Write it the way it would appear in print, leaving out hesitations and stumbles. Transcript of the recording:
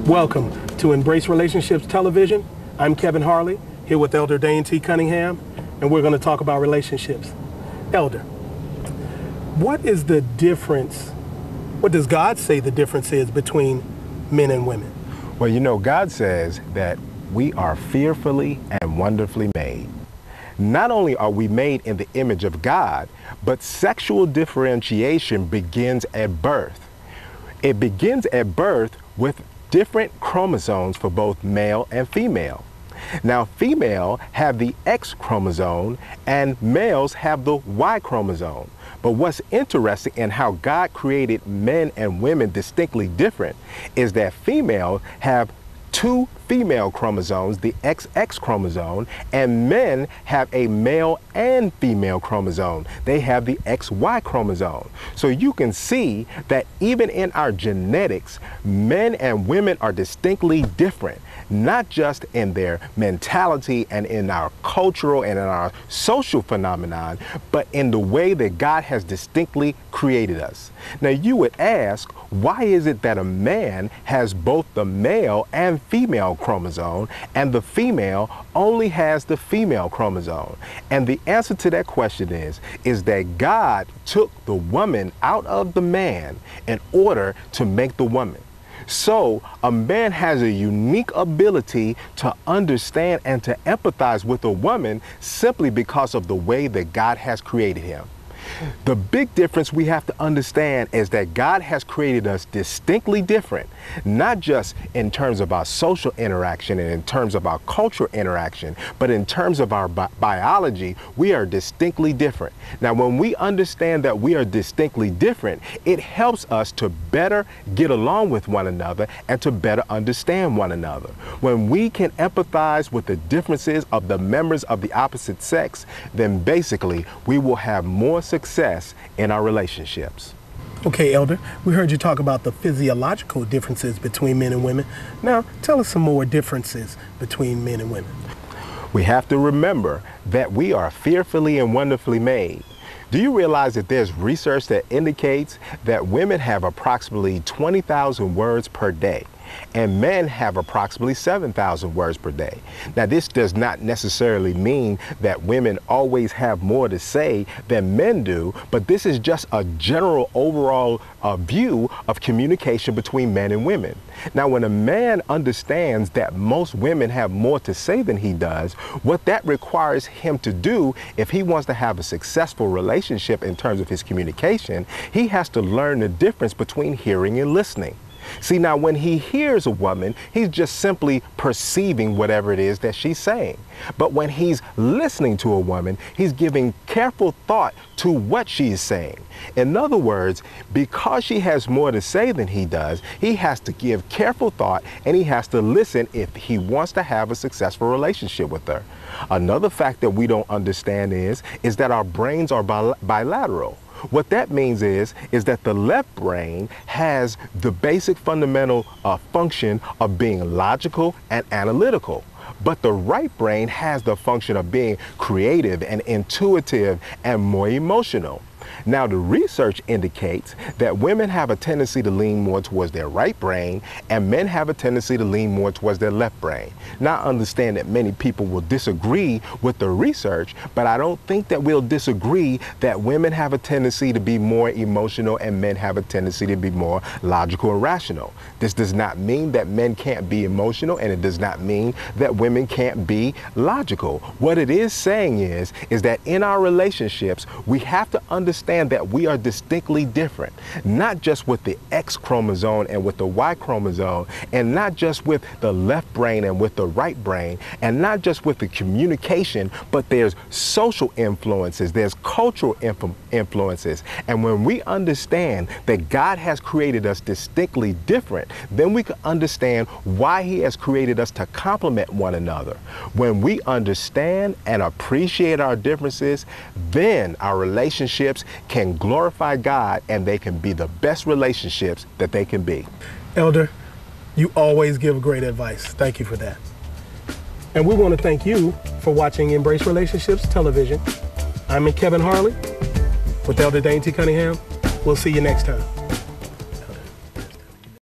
Welcome to Embrace Relationships Television. I'm Kevin Harley, here with Elder Dane Cunningham, and we're going to talk about relationships. Elder, what is the difference, what does God say the difference is between men and women? Well, you know, God says that we are fearfully and wonderfully made. Not only are we made in the image of God, but sexual differentiation begins at birth. It begins at birth with different chromosomes for both male and female. Now, female have the X chromosome and males have the Y chromosome. But what's interesting in how God created men and women distinctly different is that females have two female chromosomes, the XX chromosome, and men have a male and female chromosome. They have the XY chromosome. So you can see that even in our genetics, men and women are distinctly different, not just in their mentality and in our cultural and in our social phenomenon, but in the way that God has distinctly created us. Now you would ask, why is it that a man has both the male and female chromosome and the female only has the female chromosome? And the answer to that question is that God took the woman out of the man in order to make the woman. So a man has a unique ability to understand and to empathize with a woman simply because of the way that God has created him. The big difference we have to understand is that God has created us distinctly different, not just in terms of our social interaction and in terms of our cultural interaction, but in terms of our biology, we are distinctly different. Now, when we understand that we are distinctly different, it helps us to better get along with one another and to better understand one another. When we can empathize with the differences of the members of the opposite sex, then basically we will have more success in our relationships. Okay, Elder, we heard you talk about the physiological differences between men and women. Now, tell us some more differences between men and women. We have to remember that we are fearfully and wonderfully made. Do you realize that there's research that indicates that women have approximately 20,000 words per day? And men have approximately 7,000 words per day. Now, this does not necessarily mean that women always have more to say than men do, but this is just a general overall view of communication between men and women. Now, when a man understands that most women have more to say than he does, what that requires him to do if he wants to have a successful relationship in terms of his communication, he has to learn the difference between hearing and listening. See, now when he hears a woman, he's just simply perceiving whatever it is that she's saying. But when he's listening to a woman, he's giving careful thought to what she's saying. In other words, because she has more to say than he does, he has to give careful thought and he has to listen if he wants to have a successful relationship with her. Another fact that we don't understand is that our brains are bilateral. What that means is that the left brain has the basic fundamental function of being logical and analytical. But the right brain has the function of being creative and intuitive and more emotional. Now, the research indicates that women have a tendency to lean more towards their right brain and men have a tendency to lean more towards their left brain. Now, I understand that many people will disagree with the research, but I don't think that we'll disagree that women have a tendency to be more emotional and men have a tendency to be more logical and rational. This does not mean that men can't be emotional, and it does not mean that women can't be logical. What it is saying is that in our relationships, we have to understand that we are distinctly different, not just with the X chromosome and with the Y chromosome, and not just with the left brain and with the right brain, and not just with the communication, but there's social influences, there's cultural influences. And when we understand that God has created us distinctly different, then we can understand why he has created us to complement one another. When we understand and appreciate our differences, then our relationships can glorify God and they can be the best relationships that they can be. Elder, you always give great advice. Thank you for that. And we want to thank you for watching Embrace Relationships Television. I'm Kevin Harley with Elder Dane Cunningham. We'll see you next time.